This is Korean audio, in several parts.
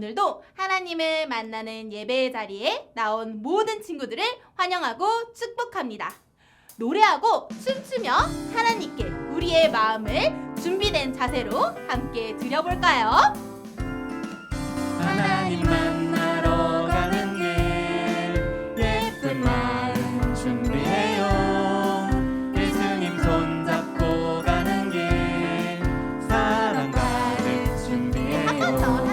오늘도 하나님을 만나는 예배의 자리에 나온 모든 친구들을 환영하고 축복합니다. 노래하고 춤추며 하나님께 우리의 마음을 준비된 자세로 함께 드려볼까요? 하나님 만나러 가는 길 예쁜 마음 준비해요. 예수님 손잡고 가는 길 사랑 가득 준비해요. 한 번 더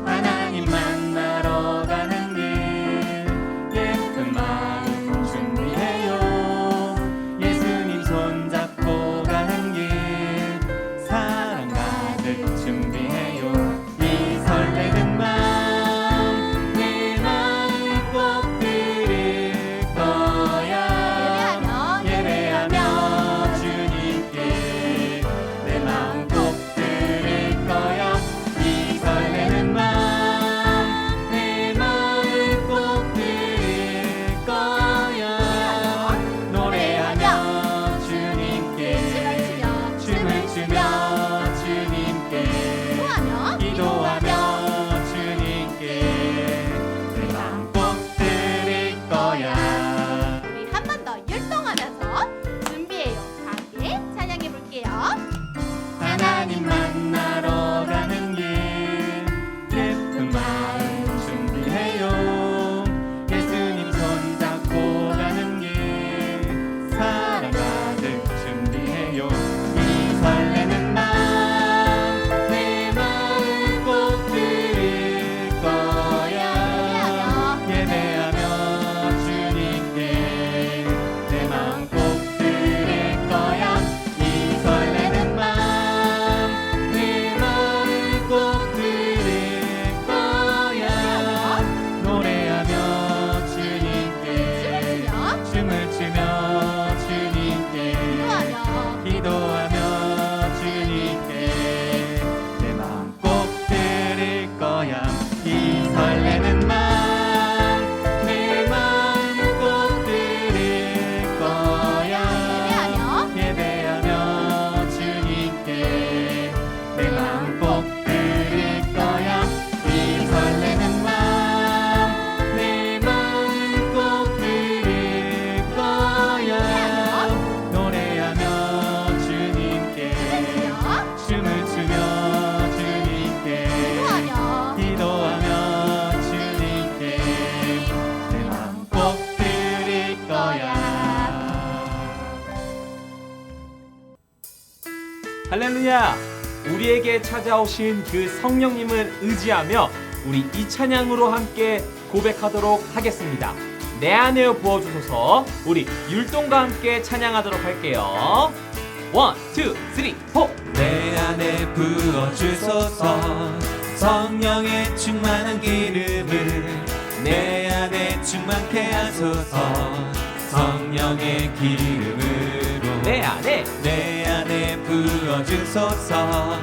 하나님 만나러 가는 길 예쁜 마음 준비해요. 예수님 손잡고 가는 길 사랑 가득 준비해요. 이 설레는 마음 내 마음 꼭 드릴 거야. 예배하며 주님께 내 마음 꼭 드릴 거야. 이 설레는 마음 내 마음 꼭 드릴 거야. 노래하며 주님께 춤을 추며 주님께 기도하며 주님께 내 마음 꼭 드릴 거야. 우리 한 번 더 율동하면서 준비해요. 함께 찬양해 볼게요. 하나님 만나러 가는 길 예쁜 마음 준비해요. 예수님 손잡고 가는 길 사랑 가득 준비해요. 이 설레는 마음 내 마음 꼭 드릴 거야. 예배하며 주님께 내 마음 꼭 드릴 거야. 이 설레는 마음 내 마음 꼭 드릴 거야. 노래하며 주님께 춤을 추며 주님께 기도하며 주님께 내 마음 꼭 드릴 거야. 이 설레는 마음 내 마음 꼭 드릴 거야. 예배하며 주님께 내 마음 꼭 드릴 거야. 이 설레는 마음 내 마음 꼭 드릴 거야. 노래하며 주님께 춤을 추며 주님께 기도하며 주님께 내 마음 꼭 드릴 거야. 할렐루야! 우리에게 찾아오신 그 성령님을 의지하며 우리 이 찬양으로 함께 고백하도록 하겠습니다. 내 안에 부어주소서. 우리 율동과 함께 찬양하도록 할게요. 1, 2, 3, 4. 내 안에 부어주소서. 성령의 충만한 기름을 내 안에 충만케 하소서. 성령의 기름으로 내 안에 부어주소서.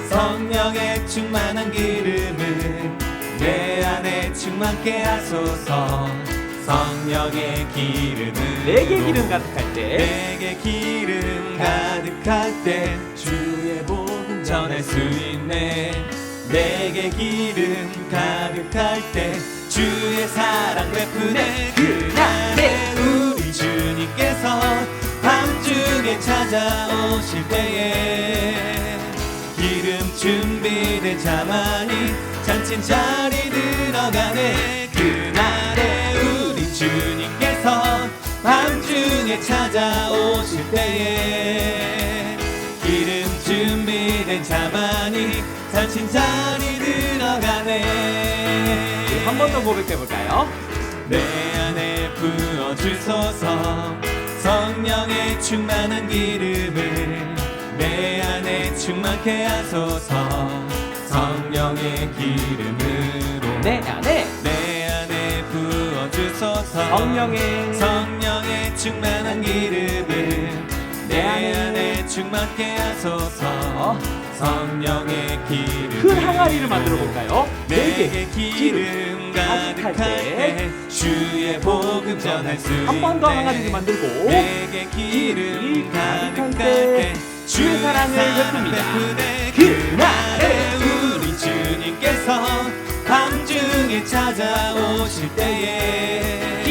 성령의 충만한 기름을 내 안에 충만케 하소서. 성령의 기름으로 내게 기름 가득할 때 내게 기름 가득할 때 주의 복음 전할 수 있네. 내게 기름 가득할 때 주의 사랑 베푸네. 그날에 우리 주님께서 밤중에 찾아오실 때에 기름 준비된 자만이 잔친 자리 들어가네. 그날에 우리 주님께서 밤중에 찾아오실 때에 기름 준비된 자만이 잔친 자리 들어가네. 한 번 더 고백해 볼까요? 내 안에 부어주소서. 성령의 충만한 기름을 내 안에 충만케 하소서. 성령의 기름으로 내 안에 부어주소서. 성령의 충만한 기름을 내 안에 충만케 하소서. 성령의 기름 큰 항아리를 만들어 볼까요? 내게 기름 가득할 때 주의 복음 전할 수 있네. 한 번 더 항아리를 만들고 내게 기름 가득할 때 주의 사랑을 베풉니다. 그날에 우리 주님께서 찾아오실 때에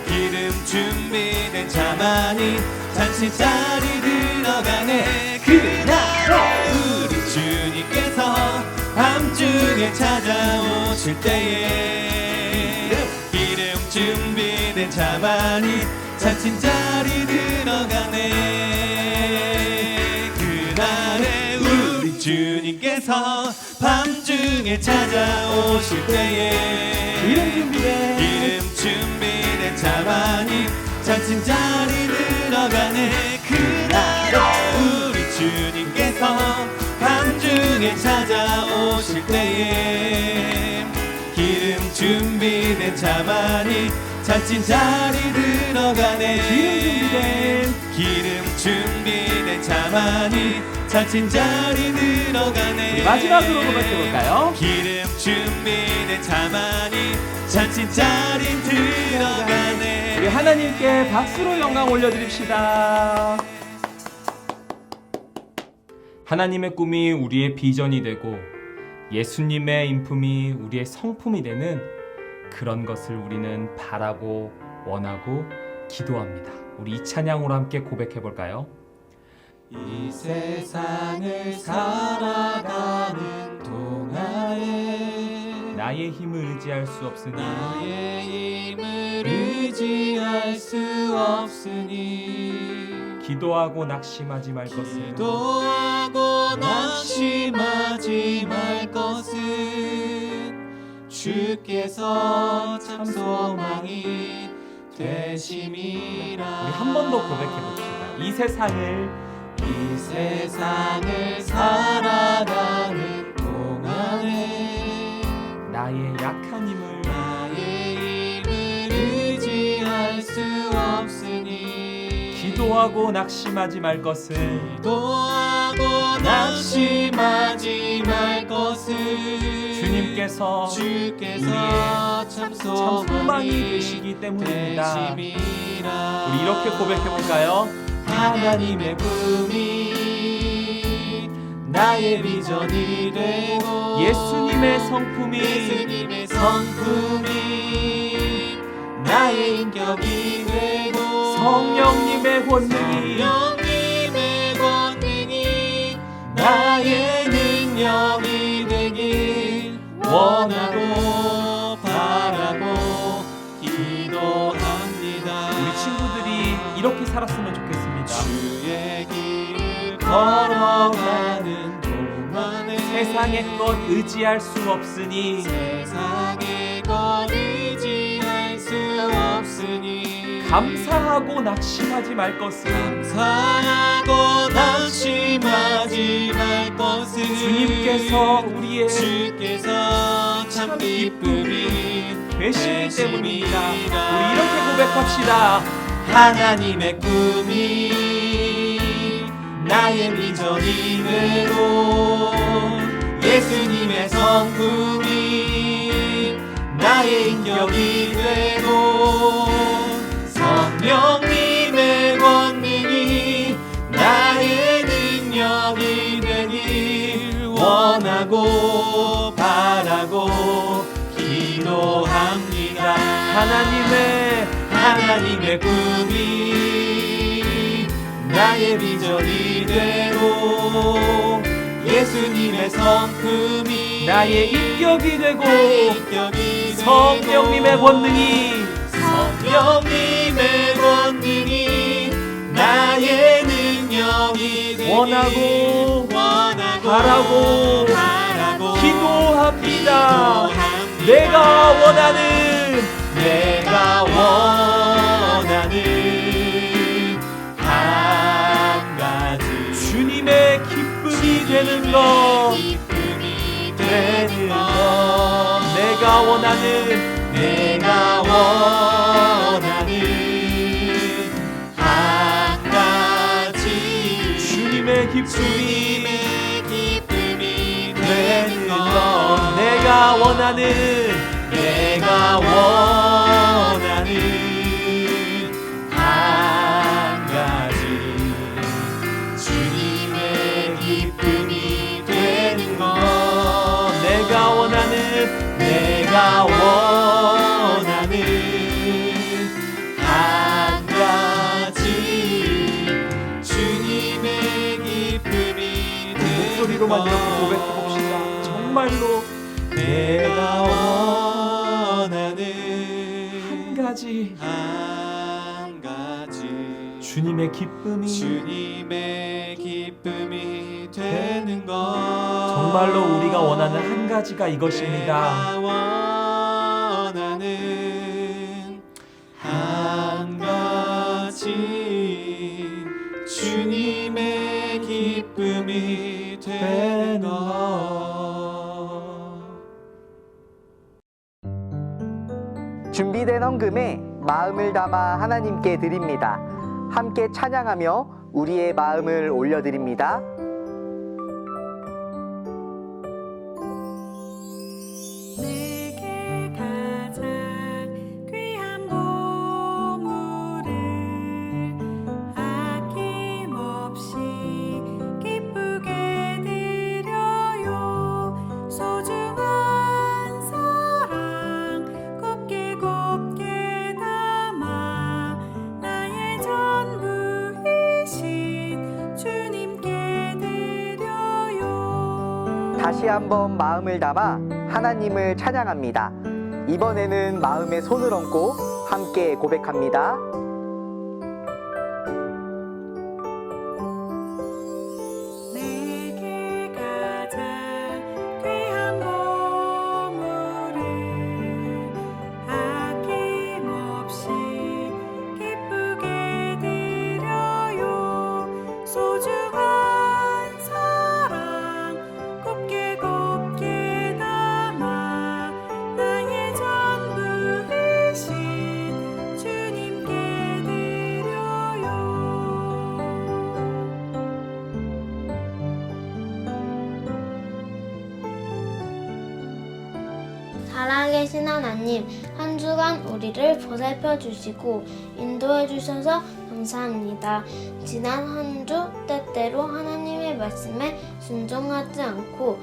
기름 준비된 자만이 잔치 자리 들어가네. 그날에 우리 주님께서 밤중에 찾아오실 때에 기름 준비된 자만이 잔치 자리 들어가네. 그날에 우리 주님께서 밤중에 찾아오실 때에 기름 준비된 자만이 잔치 자리 들어가네. 그날에 우리 주님께서 밤중에 찾아오실 때에 기름 준비된 자만이 잔치 자리 들어가네. 기름 준비된 자만이 잔치 자리 들어가네. 우리 마지막으로 고백해볼까요? 기름 준비된 자만이 잔치 자리 들어가네. 우리 하나님께 박수로 영광 올려드립시다. 하나님의 꿈이 우리의 비전이 되고 예수님의 인품이 우리의 성품이 되는 그런 것을 우리는 바라고 원하고 기도합니다. 우리 이 찬양으로 함께 고백해볼까요? 이 세상을 살아가는 동안에 나의 힘을 의지할 수 없으니 나의 힘을 의지할 수 없으니 기도하고 낙심하지 말 것은 기도하고 낙심하지 말 것은 주께서 참 소망이 되심이라. 우리 한 번 더 고백해봅시다. 이 세상을 살아가는 동안에 나의 약한 힘을 의지할 수 없으니 기도하고 낙심하지 말 것은 기도하고 낙심하지 말 것은 주님께서 주께서 참 소망이 되시기 때문입니다. 우리 이렇게 고백해볼까요? 하나님의 꿈이 나의 비전이 되고 예수님의 성품이 나의 인격이 되고 성령님의 권능이 나의 능력이 되길 원하고 바라고 기도합니다. 우리 친구들이 이렇게 살았으면 좋겠습니다. 주의 길을 걸어가는 동안에 세상의 것 의지할 수 없으니 세상의 것 의지할 수 없으니 감사하고 낙심하지 말 것은 감사하고 낙심하지 말 것은 주님께서 우리의 참 기쁨이 되시기 때문입니다. 우리 이렇게 고백합시다. 하나님의 꿈이 나의 비전이 되고 예수님의 성품이 나의 인격이 되고 성령님의 권능이 나의 능력이 되길 원하고 바라고 기도합니다. 하나님의 꿈이 나의 비전이 되고 예수님의 성품이 나의 인격이 되고 성령님의 권능이 나의 능력이 되길 원하고 바라고 기도합니다. 내가 원하는 한 가지 주님의 기쁨이 되는 것 내가 원하는 한 가지 주님의 기쁨이 되는 것 내가 원하는 한 가지 주님의 기쁨이 되는 것 내가 원하는 우리로만 이렇게 고백해봅시다. 정말로 내가 원하는 한 가지 주님의 기쁨이 되는 것 정말로 우리가 원하는 한 가지가 이것입니다. 내가 원하는 한 가지 주님의 기쁨이 되는 것. 준비된 헌금에 마음을 담아 하나님께 드립니다. 함께 찬양하며 우리의 마음을 올려드립니다. 내게 가장 귀한 보물을 아낌없이 기쁘게 드려요. 소중한 사랑 곱게 곱게 담아 나의 전부이신 주님께 드려요. 다시 한번 마음을 담아 하나님을 찬양합니다. 이번에는 마음에 손을 얹고 함께 고백합니다. 내게 가장 귀한 보물을 아낌없이 기쁘게 드려요. 소중한 사랑 곱게 곱게 담아 나의 전부이신 주님께 드려요. 살아계신 하나님, 한 주간 우리를 보살펴 주시고 인도해 주셔서 감사합니다. 지난 한 주 때때로 하나님의 말씀에 순종하지 않고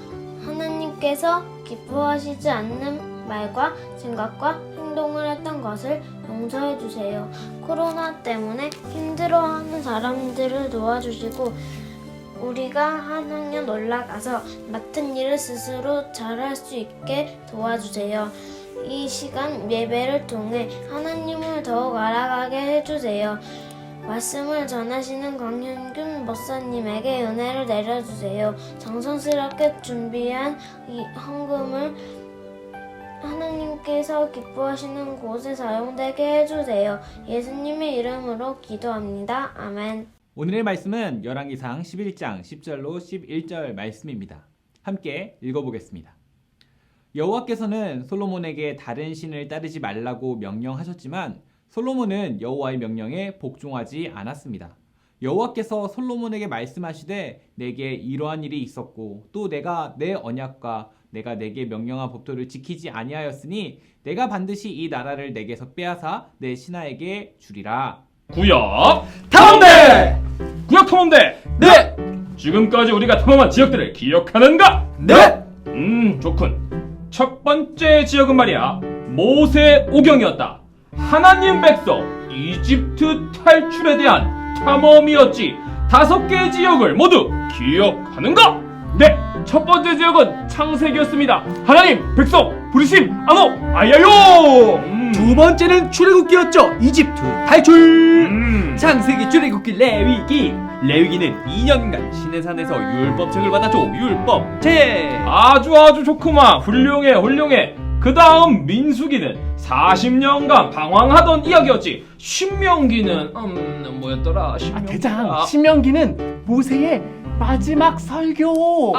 하나님께서 기뻐하시지 않는 말과 생각과 행동을 했던 것을 용서해 주세요. 코로나 때문에 힘들어하는 사람들을 도와주시고 우리가 한 학년 올라가서 맡은 일을 스스로 잘할 수 있게 도와주세요. 이 시간 예배를 통해 하나님을 더욱 알아가게 해주세요. 말씀을 전하시는 강현균 목사님에게 은혜를 내려주세요. 정성스럽게 준비한 이 헌금을 하나님께서 기뻐하시는 곳에 사용되게 해주세요. 예수님의 이름으로 기도합니다. 아멘. 오늘의 말씀은 열왕기상 11장 10절로 11절 말씀입니다. 함께 읽어보겠습니다. 여호와께서는 솔로몬에게 다른 신을 따르지 말라고 명령하셨지만 솔로몬은 여호와의 명령에 복종하지 않았습니다. 여호와께서 솔로몬에게 말씀하시되 내게 이러한 일이 있었고 또 내가 내 언약과 내가 내게 명령한 법도를 지키지 아니하였으니 내가 반드시 이 나라를 내게서 빼앗아 내 신하에게 주리라. 구역 탐험대! 구역 탐험대! 네! 지금까지 우리가 탐험한 지역들을 기억하는가? 네! 좋군. 첫 번째 지역은 말이야 모세 오경이었다. 하나님 백성 이집트 탈출에 대한 탐험이었지. 5개의 지역을 모두 기억하는가? 네! 첫 번째 지역은 창세기였습니다. 하나님 백성 부르심 아노 아야요! 두 번째는 출애굽기였죠. 이집트 탈출. 창세기, 출애굽기, 레위기는 2년간 시내산에서 율법책을 받았죠. 율법책. 아주 좋구만. 훌륭해. 그 다음 민수기는 40년간 방황하던 이야기였지. 신명기는 뭐였더라? 대장, 신명기는 모세의 마지막 설교.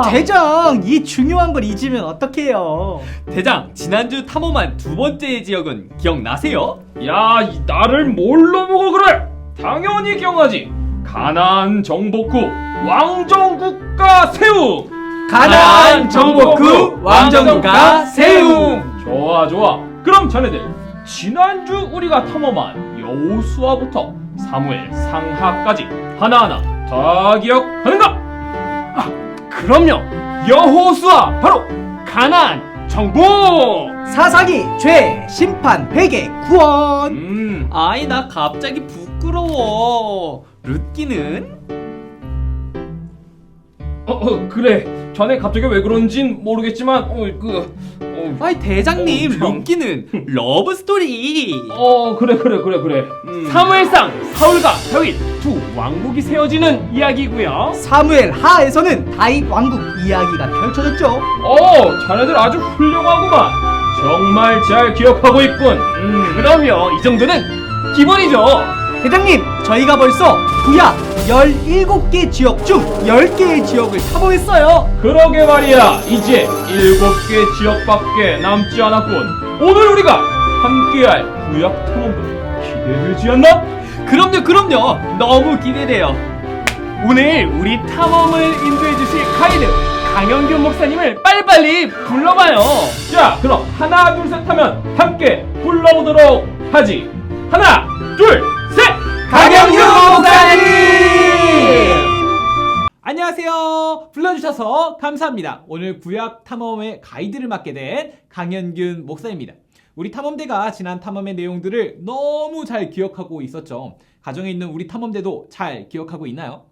대장, 이 중요한 걸 잊으면 어떡해요. 대장, 지난주 탐험한 두 번째 지역은 기억나세요? 야, 나를 뭘로 보고 그래? 당연히 기억나지. 가나안 정복후 왕정국가 세움. 가나안 정복후 왕정국가 세움. 좋아. 그럼 자네들 지난주 우리가 탐험한 여호수아부터 사무엘 상하까지 하나하나 다 기억하는가? 그럼요. 여호수아 바로 가나안 정복. 사사기, 죄, 심판, 회개, 구원. 아이, 나 갑자기 부끄러워. 룻기는? 그래. 자네 갑자기 왜 그런진 모르겠지만 아이 대장님, 룸기는 러브 스토리. 그래. 사무엘상 사울과 다윗 두 왕국이 세워지는 이야기고요. 사무엘 하에서는 다윗 왕국 이야기가 펼쳐졌죠. 자네들 아주 훌륭하구만. 정말 잘 기억하고 있군. 그럼요, 이 정도는 기본이죠. 대장님, 저희가 벌써 구약 17개 지역 중 10개의 지역을 탐험했어요. 그러게 말이야. 이제 7개 지역밖에 남지 않았군. 오늘 우리가 함께할 구약 탐험도 기대되지 않나? 그럼요. 너무 기대돼요. 오늘 우리 탐험을 인도해 주실 가이드 강영균 목사님을 빨리빨리 불러봐요. 자, 그럼 하나 둘 셋 하면 함께 불러보도록 하지. 하나 둘 셋. 강영균 목사님! 안녕하세요. 불러주셔서 감사합니다. 오늘 구약 탐험의 가이드를 맡게 된 강현균 목사입니다. 우리 탐험대가 지난 탐험의 내용들을 너무 잘 기억하고 있었죠. 가정에 있는 우리 탐험대도 잘 기억하고 있나요?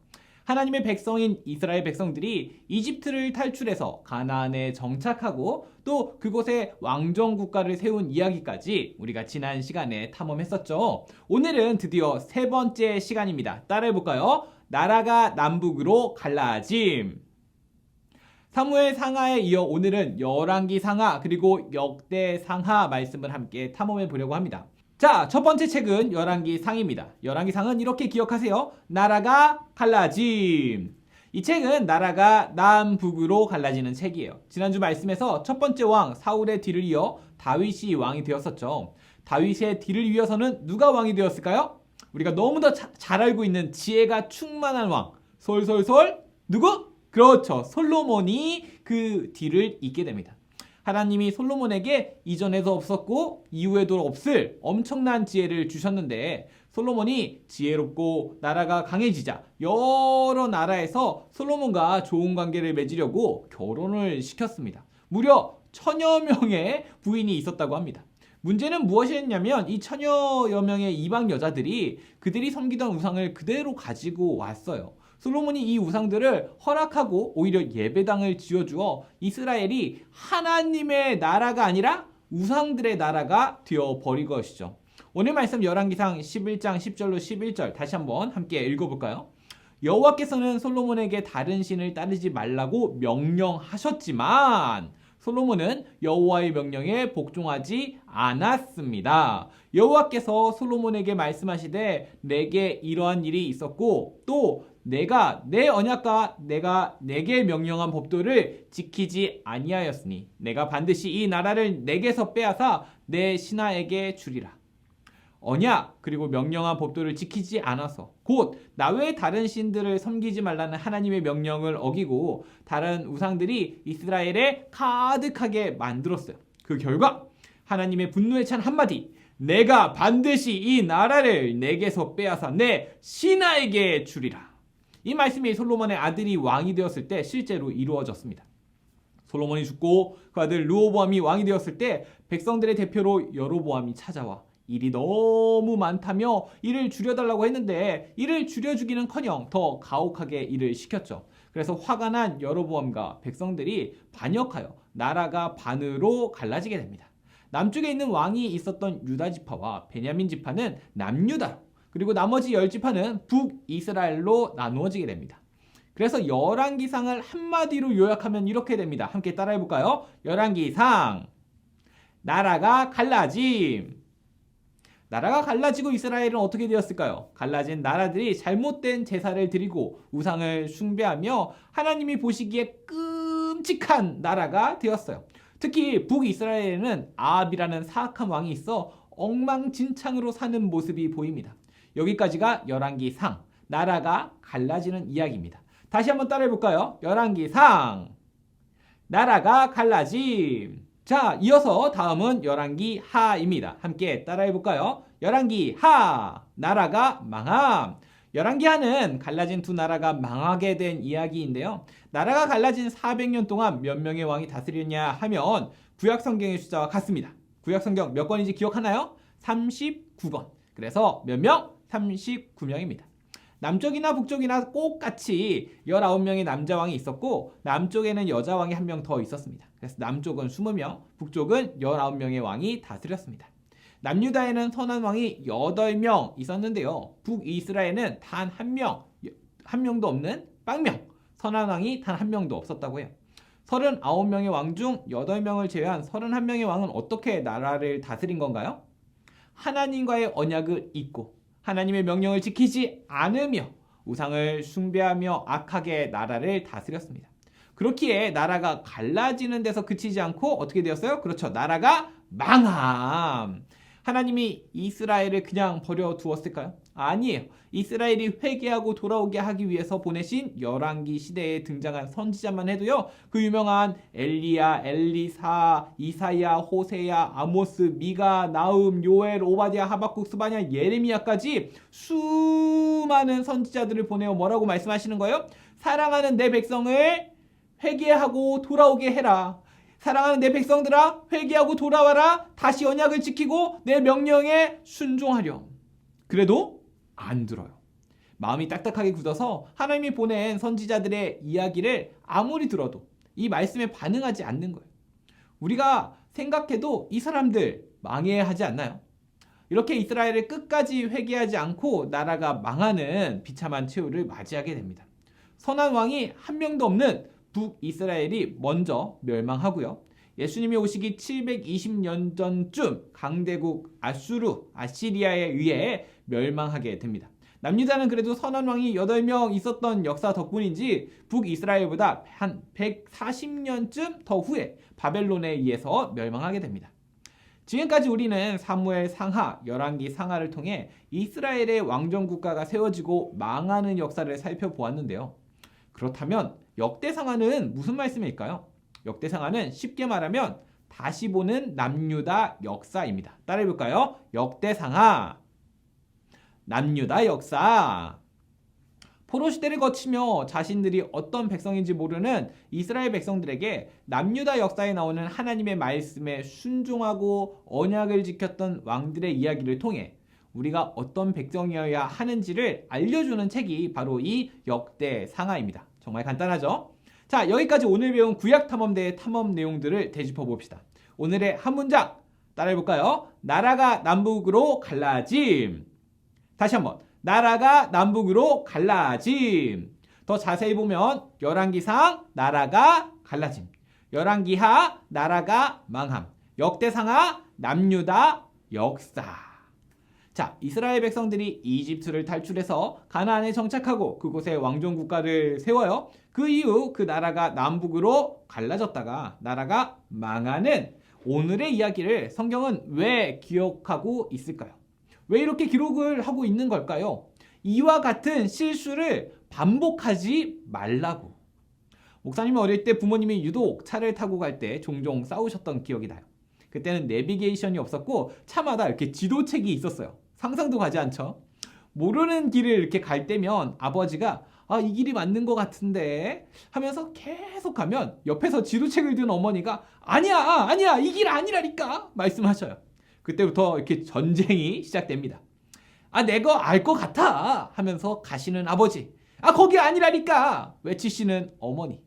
하나님의 백성인 이스라엘 백성들이 이집트를 탈출해서 가나안에 정착하고 또 그곳에 왕정 국가를 세운 이야기까지 우리가 지난 시간에 탐험했었죠. 오늘은 드디어 세 번째 시간입니다. 따라해볼까요? 나라가 남북으로 갈라짐. 사무엘 상하에 이어 오늘은 열왕기 상하 그리고 역대 상하 말씀을 함께 탐험해 보려고 합니다. 자, 첫 번째 책은 열왕기 상입니다. 열왕기 상은 이렇게 기억하세요. 나라가 갈라짐. 이 책은 나라가 남북으로 갈라지는 책이에요. 지난주 말씀에서 첫 번째 왕 사울의 뒤를 이어 다윗이 왕이 되었었죠. 다윗의 뒤를 이어서는 누가 왕이 되었을까요? 우리가 너무나 잘 알고 있는 지혜가 충만한 왕 솔솔솔 누구? 그렇죠. 솔로몬이 그 뒤를 잇게 됩니다. 하나님이 솔로몬에게 이전에도 없었고 이후에도 없을 엄청난 지혜를 주셨는데 솔로몬이 지혜롭고 나라가 강해지자 여러 나라에서 솔로몬과 좋은 관계를 맺으려고 결혼을 시켰습니다. 무려 1000여 명의 부인이 있었다고 합니다. 문제는 무엇이었냐면 이 1000여 명의 이방 여자들이 그들이 섬기던 우상을 그대로 가지고 왔어요. 솔로몬이 이 우상들을 허락하고 오히려 예배당을 지어주어 이스라엘이 하나님의 나라가 아니라 우상들의 나라가 되어버린 것이죠. 오늘 말씀 열왕기상 11장 10절로 11절 다시 한번 함께 읽어볼까요? 여호와께서는 솔로몬에게 다른 신을 따르지 말라고 명령하셨지만 솔로몬은 여호와의 명령에 복종하지 않았습니다. 여호와께서 솔로몬에게 말씀하시되 내게 이러한 일이 있었고 또 내가 내 언약과 내가 내게 명령한 법도를 지키지 아니하였으니 내가 반드시 이 나라를 내게서 빼앗아 내 신하에게 주리라. 언약 그리고 명령한 법도를 지키지 않아서 곧 나 외에 다른 신들을 섬기지 말라는 하나님의 명령을 어기고 다른 우상들이 이스라엘에 가득하게 만들었어요. 그 결과 하나님의 분노에 찬 한마디 내가 반드시 이 나라를 내게서 빼앗아 내 신하에게 주리라. 이 말씀이 솔로몬의 아들이 왕이 되었을 때 실제로 이루어졌습니다. 솔로몬이 죽고 그 아들 르호보암이 왕이 되었을 때 백성들의 대표로 여로보암이 찾아와 일이 너무 많다며 일을 줄여달라고 했는데 일을 줄여주기는커녕 더 가혹하게 일을 시켰죠. 그래서 화가 난 여로보암과 백성들이 반역하여 나라가 반으로 갈라지게 됩니다. 남쪽에 있는 왕이 있었던 유다 지파와 베냐민 지파는 남유다로 그리고 나머지 10지파는 북이스라엘로 나누어지게 됩니다. 그래서 열왕기상을 한마디로 요약하면 이렇게 됩니다. 함께 따라해볼까요? 열왕기상 나라가 갈라짐. 나라가 갈라지고 이스라엘은 어떻게 되었을까요? 갈라진 나라들이 잘못된 제사를 드리고 우상을 숭배하며 하나님이 보시기에 끔찍한 나라가 되었어요. 특히 북이스라엘에는 아합이라는 사악한 왕이 있어 엉망진창으로 사는 모습이 보입니다. 여기까지가 열왕기상, 나라가 갈라지는 이야기입니다. 다시 한번 따라해볼까요? 열왕기상, 나라가 갈라짐. 자, 이어서 다음은 열왕기하입니다. 함께 따라해볼까요? 열왕기하, 나라가 망함. 열왕기하는 갈라진 두 나라가 망하게 된 이야기인데요. 나라가 갈라진 400년 동안 몇 명의 왕이 다스렸냐 하면 구약성경의 숫자와 같습니다. 구약성경 몇 권인지 기억하나요? 39권. 그래서 몇 명? 39명입니다. 남쪽이나 북쪽이나 똑같이 19명의 남자왕이 있었고 남쪽에는 여자왕이 한 명 더 있었습니다. 그래서 남쪽은 20명, 북쪽은 19명의 왕이 다스렸습니다. 남유다에는 선한 왕이 8명 있었는데요. 북이스라엘은 단 한 명도 없는 빵명, 선한 왕이 단 한 명도 없었다고 해요. 39명의 왕 중 8명을 제외한 31명의 왕은 어떻게 나라를 다스린 건가요? 하나님과의 언약을 잊고 하나님의 명령을 지키지 않으며 우상을 숭배하며 악하게 나라를 다스렸습니다. 그렇기에 나라가 갈라지는 데서 그치지 않고 어떻게 되었어요? 그렇죠. 나라가 망함. 하나님이 이스라엘을 그냥 버려두었을까요? 아니에요. 이스라엘이 회개하고 돌아오게 하기 위해서 보내신 열왕기 시대에 등장한 선지자만 해도요. 그 유명한 엘리야, 엘리사, 이사야, 호세야, 아모스, 미가, 나움, 요엘, 오바댜, 하박국, 스바냐, 예레미야까지 수많은 선지자들을 보내어 뭐라고 말씀하시는 거예요? 사랑하는 내 백성을 회개하고 돌아오게 해라. 사랑하는 내 백성들아 회개하고 돌아와라. 다시 언약을 지키고 내 명령에 순종하렴. 그래도 안 들어요. 마음이 딱딱하게 굳어서 하나님이 보낸 선지자들의 이야기를 아무리 들어도 이 말씀에 반응하지 않는 거예요. 우리가 생각해도 이 사람들 망해야 하지 않나요? 이렇게 이스라엘을 끝까지 회개하지 않고 나라가 망하는 비참한 최후를 맞이하게 됩니다. 선한 왕이 한 명도 없는 북이스라엘이 먼저 멸망하고요. 예수님이 오시기 720년 전쯤 강대국 아시리아에 의해 멸망하게 됩니다. 남유다는 그래도 선한 왕이 8명 있었던 역사 덕분인지 북이스라엘보다 한 140년쯤 더 후에 바벨론에 의해서 멸망하게 됩니다. 지금까지 우리는 사무엘 상하, 열왕기 상하를 통해 이스라엘의 왕정국가가 세워지고 망하는 역사를 살펴보았는데요. 그렇다면 역대상하는 무슨 말씀일까요? 역대상하는 쉽게 말하면 다시 보는 남유다 역사입니다. 따라해볼까요? 역대상하, 남유다 역사. 포로 시대를 거치며 자신들이 어떤 백성인지 모르는 이스라엘 백성들에게 남유다 역사에 나오는 하나님의 말씀에 순종하고 언약을 지켰던 왕들의 이야기를 통해 우리가 어떤 백성이어야 하는지를 알려주는 책이 바로 이 역대상하입니다. 정말 간단하죠? 자, 여기까지 오늘 배운 구약탐험대의 탐험 내용들을 되짚어 봅시다. 오늘의 한 문장 따라해볼까요? 나라가 남북으로 갈라짐. 다시 한번 나라가 남북으로 갈라짐. 더 자세히 보면 열왕기상 나라가 갈라짐, 열왕기하 나라가 망함, 역대상하 남유다 역사. 자, 이스라엘 백성들이 이집트를 탈출해서 가나안에 정착하고 그곳에 왕정국가를 세워요. 그 이후 그 나라가 남북으로 갈라졌다가 나라가 망하는 오늘의 이야기를 성경은 왜 기억하고 있을까요? 왜 이렇게 기록을 하고 있는 걸까요? 이와 같은 실수를 반복하지 말라고. 목사님이 어릴 때 부모님이 유독 차를 타고 갈 때 종종 싸우셨던 기억이 나요. 그때는 내비게이션이 없었고 차마다 이렇게 지도책이 있었어요. 상상도 가지 않죠? 모르는 길을 이렇게 갈 때면 아버지가 이 길이 맞는 것 같은데 하면서 계속 가면 옆에서 지도책을 든 어머니가 아니야 이 길 아니라니까 말씀하셔요. 그때부터 이렇게 전쟁이 시작됩니다. 내가 알 것 같아 하면서 가시는 아버지, 거기 아니라니까 외치시는 어머니.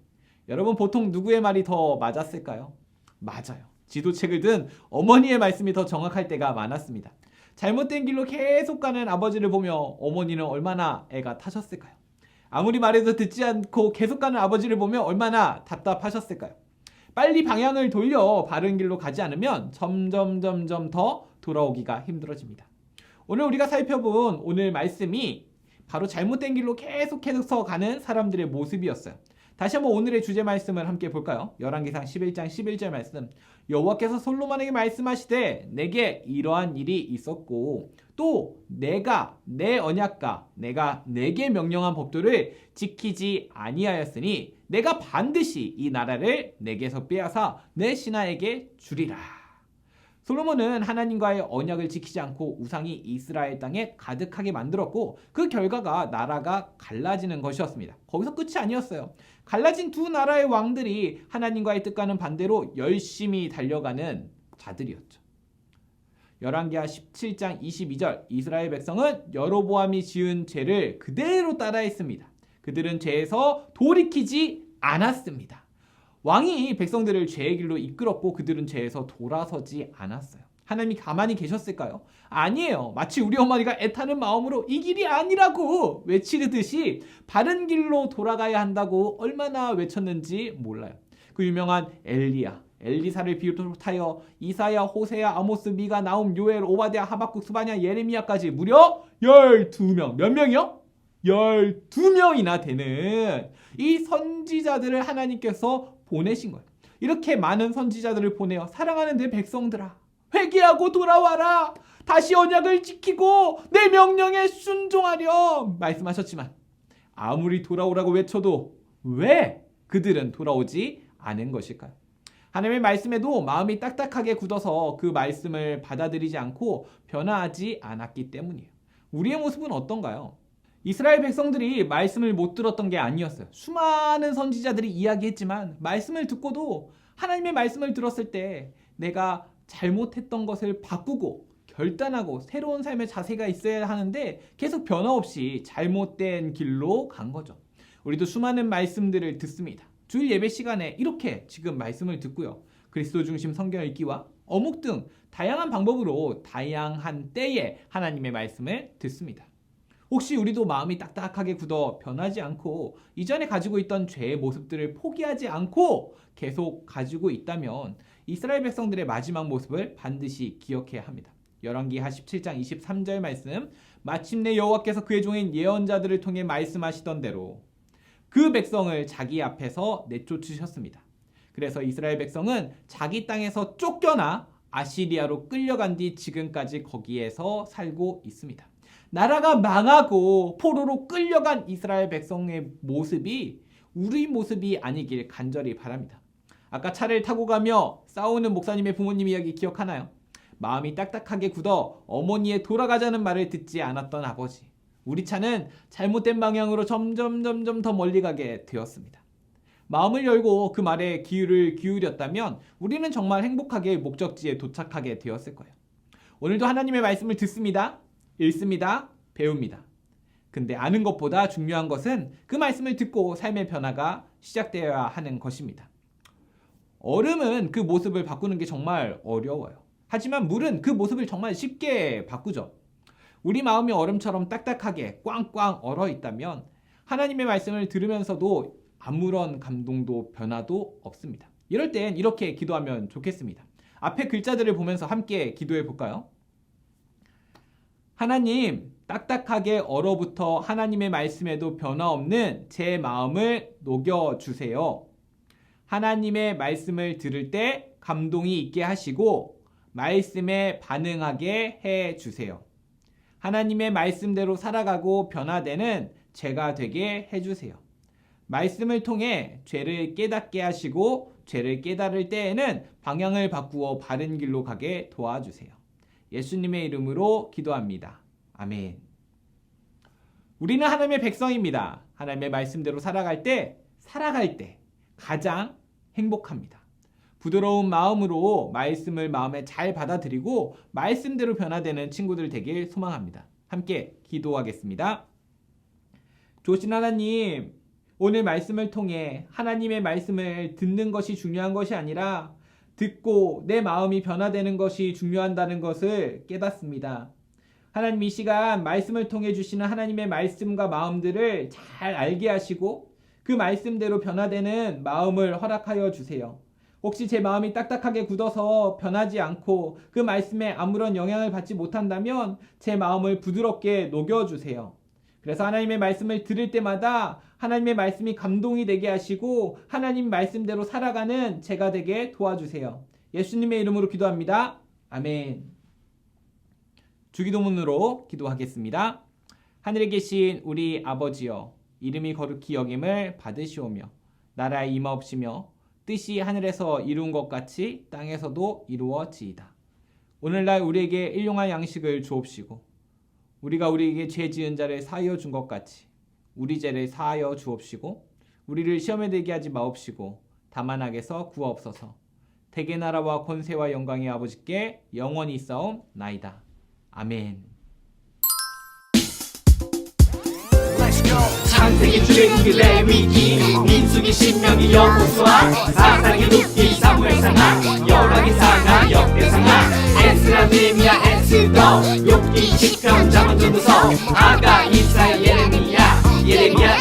여러분 보통 누구의 말이 더 맞았을까요? 맞아요. 지도책을 든 어머니의 말씀이 더 정확할 때가 많았습니다. 잘못된 길로 계속 가는 아버지를 보며 어머니는 얼마나 애가 타셨을까요? 아무리 말해도 듣지 않고 계속 가는 아버지를 보며 얼마나 답답하셨을까요? 빨리 방향을 돌려 바른 길로 가지 않으면 점점 더 돌아오기가 힘들어집니다. 오늘 우리가 살펴본 오늘 말씀이 바로 잘못된 길로 계속해서 가는 사람들의 모습이었어요. 다시 한번 오늘의 주제 말씀을 함께 볼까요? 열왕기상 11장 11절 말씀. 여호와께서 솔로몬에게 말씀하시되 내게 이러한 일이 있었고 또 내가 내 언약과 내가 내게 명령한 법도를 지키지 아니하였으니 내가 반드시 이 나라를 내게서 빼앗아 내 신하에게 주리라. 솔로몬은 하나님과의 언약을 지키지 않고 우상이 이스라엘 땅에 가득하게 만들었고 그 결과가 나라가 갈라지는 것이었습니다. 거기서 끝이 아니었어요. 갈라진 두 나라의 왕들이 하나님과의 뜻과는 반대로 열심히 달려가는 자들이었죠. 열왕기하 17장 22절 이스라엘 백성은 여로보암이 지은 죄를 그대로 따라했습니다. 그들은 죄에서 돌이키지 않았습니다. 왕이 백성들을 죄의 길로 이끌었고 그들은 죄에서 돌아서지 않았어요. 하나님이 가만히 계셨을까요? 아니에요. 마치 우리 어머니가 애타는 마음으로 이 길이 아니라고 외치듯이 바른 길로 돌아가야 한다고 얼마나 외쳤는지 몰라요. 그 유명한 엘리사를 비롯하여 이사야, 호세야, 아모스, 미가, 나움, 요엘, 오바댜, 하박국, 스바냐, 예레미야까지 무려 12명. 몇 명이요? 12명이나 되는 이 선지자들을 하나님께서 보내신 거예요. 이렇게 많은 선지자들을 보내어 사랑하는 내 백성들아, 회개하고 돌아와라. 다시 언약을 지키고 내 명령에 순종하렴 말씀하셨지만 아무리 돌아오라고 외쳐도 왜 그들은 돌아오지 않은 것일까요? 하나님의 말씀에도 마음이 딱딱하게 굳어서 그 말씀을 받아들이지 않고 변화하지 않았기 때문이에요. 우리의 모습은 어떤가요? 이스라엘 백성들이 말씀을 못 들었던 게 아니었어요. 수많은 선지자들이 이야기했지만 말씀을 듣고도 하나님의 말씀을 들었을 때 내가 잘못했던 것을 바꾸고 결단하고 새로운 삶의 자세가 있어야 하는데 계속 변화 없이 잘못된 길로 간 거죠. 우리도 수많은 말씀들을 듣습니다. 주일 예배 시간에 이렇게 지금 말씀을 듣고요. 그리스도 중심 성경 읽기와 어묵 등 다양한 방법으로 다양한 때에 하나님의 말씀을 듣습니다. 혹시 우리도 마음이 딱딱하게 굳어 변하지 않고 이전에 가지고 있던 죄의 모습들을 포기하지 않고 계속 가지고 있다면 이스라엘 백성들의 마지막 모습을 반드시 기억해야 합니다. 열왕기하 17장 23절 말씀, 마침내 여호와께서 그의 종인 예언자들을 통해 말씀하시던 대로 그 백성을 자기 앞에서 내쫓으셨습니다. 그래서 이스라엘 백성은 자기 땅에서 쫓겨나 아시리아로 끌려간 뒤 지금까지 거기에서 살고 있습니다. 나라가 망하고 포로로 끌려간 이스라엘 백성의 모습이 우리 모습이 아니길 간절히 바랍니다. 아까 차를 타고 가며 싸우는 목사님의 부모님 이야기 기억하나요? 마음이 딱딱하게 굳어 어머니의 돌아가자는 말을 듣지 않았던 아버지. 우리 차는 잘못된 방향으로 점점 더 멀리 가게 되었습니다. 마음을 열고 그 말에 귀를 기울였다면 우리는 정말 행복하게 목적지에 도착하게 되었을 거예요. 오늘도 하나님의 말씀을 듣습니다. 읽습니다. 배웁니다. 근데 아는 것보다 중요한 것은 그 말씀을 듣고 삶의 변화가 시작되어야 하는 것입니다. 얼음은 그 모습을 바꾸는 게 정말 어려워요. 하지만 물은 그 모습을 정말 쉽게 바꾸죠. 우리 마음이 얼음처럼 딱딱하게 꽝꽝 얼어 있다면 하나님의 말씀을 들으면서도 아무런 감동도 변화도 없습니다. 이럴 땐 이렇게 기도하면 좋겠습니다. 앞에 글자들을 보면서 함께 기도해 볼까요? 하나님, 딱딱하게 얼어붙어 하나님의 말씀에도 변화 없는 제 마음을 녹여주세요. 하나님의 말씀을 들을 때 감동이 있게 하시고 말씀에 반응하게 해주세요. 하나님의 말씀대로 살아가고 변화되는 제가 되게 해주세요. 말씀을 통해 죄를 깨닫게 하시고 죄를 깨달을 때에는 방향을 바꾸어 바른 길로 가게 도와주세요. 예수님의 이름으로 기도합니다. 아멘. 우리는 하나님의 백성입니다. 하나님의 말씀대로 살아갈 때 가장 행복합니다. 부드러운 마음으로 말씀을 마음에 잘 받아들이고 말씀대로 변화되는 친구들 되길 소망합니다. 함께 기도하겠습니다. 좋으신 하나님, 오늘 말씀을 통해 하나님의 말씀을 듣는 것이 중요한 것이 아니라 듣고 내 마음이 변화되는 것이 중요하다는 것을 깨닫습니다. 하나님, 이 시간 말씀을 통해 주시는 하나님의 말씀과 마음들을 잘 알게 하시고 그 말씀대로 변화되는 마음을 허락하여 주세요. 혹시 제 마음이 딱딱하게 굳어서 변하지 않고 그 말씀에 아무런 영향을 받지 못한다면 제 마음을 부드럽게 녹여주세요. 그래서 하나님의 말씀을 들을 때마다 하나님의 말씀이 감동이 되게 하시고 하나님 말씀대로 살아가는 제가 되게 도와주세요. 예수님의 이름으로 기도합니다. 아멘. 주기도문으로 기도하겠습니다. 하늘에 계신 우리 아버지여, 이름이 거룩히 여김을 받으시오며 나라에 임하옵시며 뜻이 하늘에서 이룬 것 같이 땅에서도 이루어지이다. 오늘날 우리에게 일용할 양식을 주옵시고 우리가 우리에게 죄 지은 자를 사하여 준 것 같이 우리 죄를 사하여 주옵시고 우리를 시험에 들게 하지 마옵시고 다만 악에서 구하옵소서. 대개 나라와 권세와 영광이 아버지께 영원히 있사옵나이다. 아멘. 창세기 출애굽기 레위기 민수기 신명기 여호수아 사사기 룻기 사무엘상하 열왕기상하 역대상하 에스라 느헤미야 에스더 욥기 시편 잠언 전도서 아가 이사야 예레미야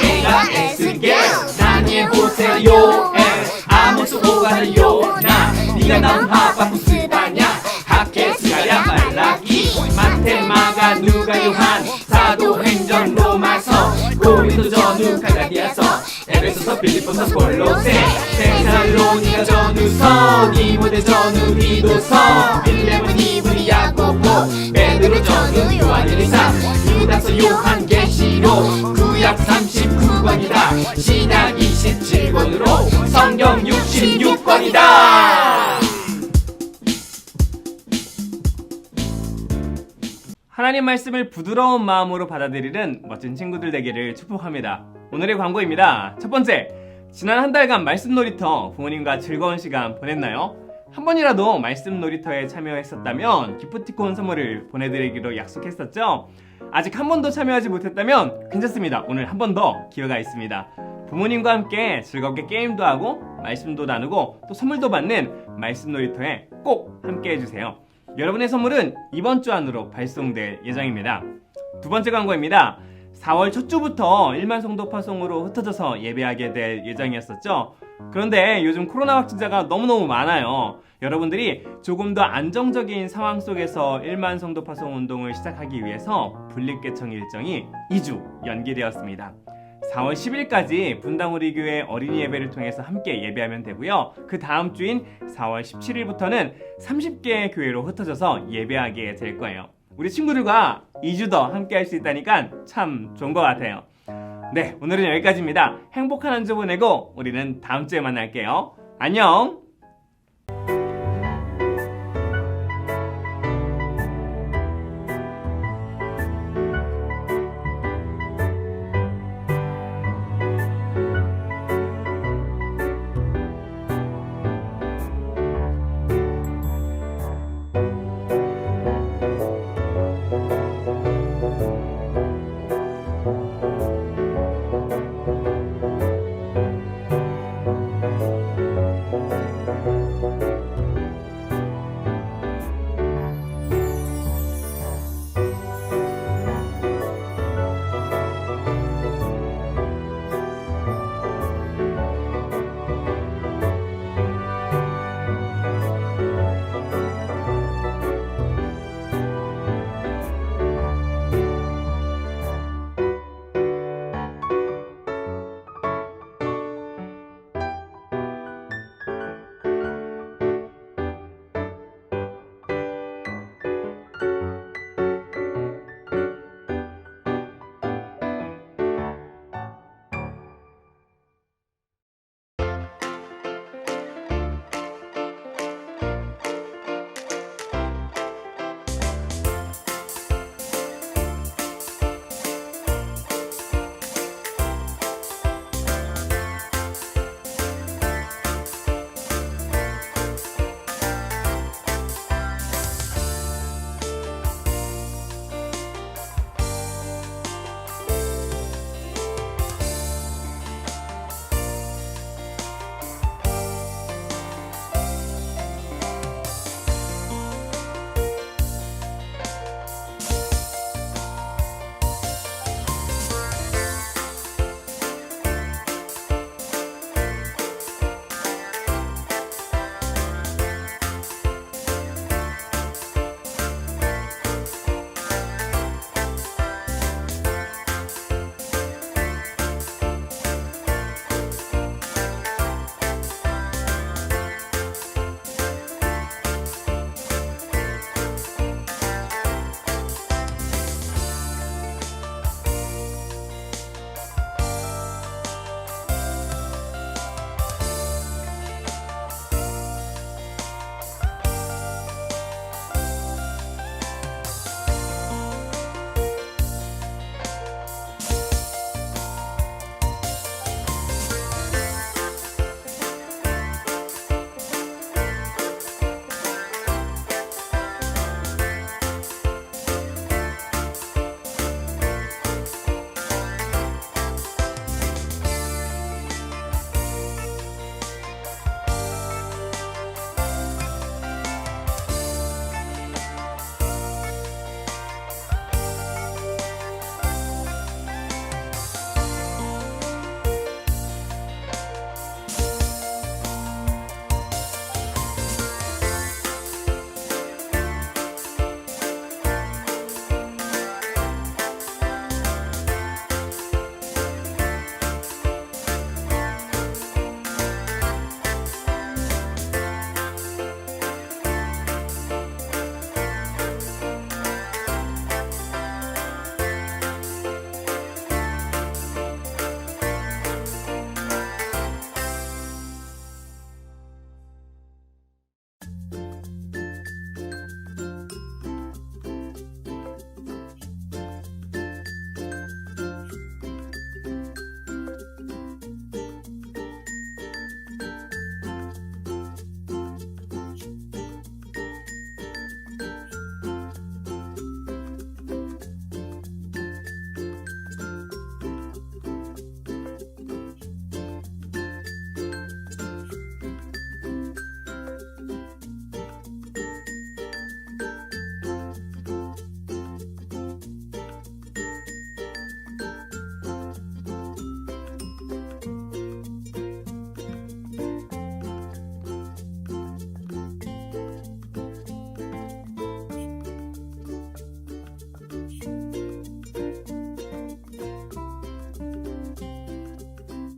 에가 에스겔 다니엘 호세 요엘 아모스 오가다 요나 네가 나온 하박국 스바냐 학계 스가랴 말라기 마태 마가 누가 요한 사도행전 로마서 고린도 전후 갈라디아서 에베소서 빌립보서 골로새 데살로니가 전후서 디모데 전후 디도서 빌레몬 이브리 야고보 베드로 전후 요한일서 유다서 요한계시록 구약 39권이다 신약 27권으로 성경 66권이다. 하나님 말씀을 부드러운 마음으로 받아들이는 멋진 친구들 되기를 축복합니다. 오늘의 광고입니다. 첫 번째, 지난 한 달간 말씀 놀이터 부모님과 즐거운 시간 보냈나요? 한 번이라도 말씀 놀이터에 참여했었다면 기프티콘 선물을 보내드리기로 약속했었죠? 아직 한 번도 참여하지 못했다면 괜찮습니다. 오늘 한 번 더 기회가 있습니다. 부모님과 함께 즐겁게 게임도 하고 말씀도 나누고 또 선물도 받는 말씀 놀이터에 꼭 함께 해주세요. 여러분의 선물은 이번 주 안으로 발송될 예정입니다. 두 번째 광고입니다. 4월 첫 주부터 1만 성도 파송으로 흩어져서 예배하게 될 예정이었었죠. 그런데 요즘 코로나 확진자가 너무너무 많아요. 여러분들이 조금 더 안정적인 상황 속에서 1만 성도 파송 운동을 시작하기 위해서 분립개청 일정이 2주 연기되었습니다. 4월 10일까지 분당 우리 교회 어린이 예배를 통해서 함께 예배하면 되고요. 그 다음 주인 4월 17일부터는 30개의 교회로 흩어져서 예배하게 될 거예요. 우리 친구들과 2주 더 함께 할 수 있다니까 참 좋은 것 같아요. 네, 오늘은 여기까지입니다. 행복한 한 주 보내고 우리는 다음 주에 만날게요. 안녕!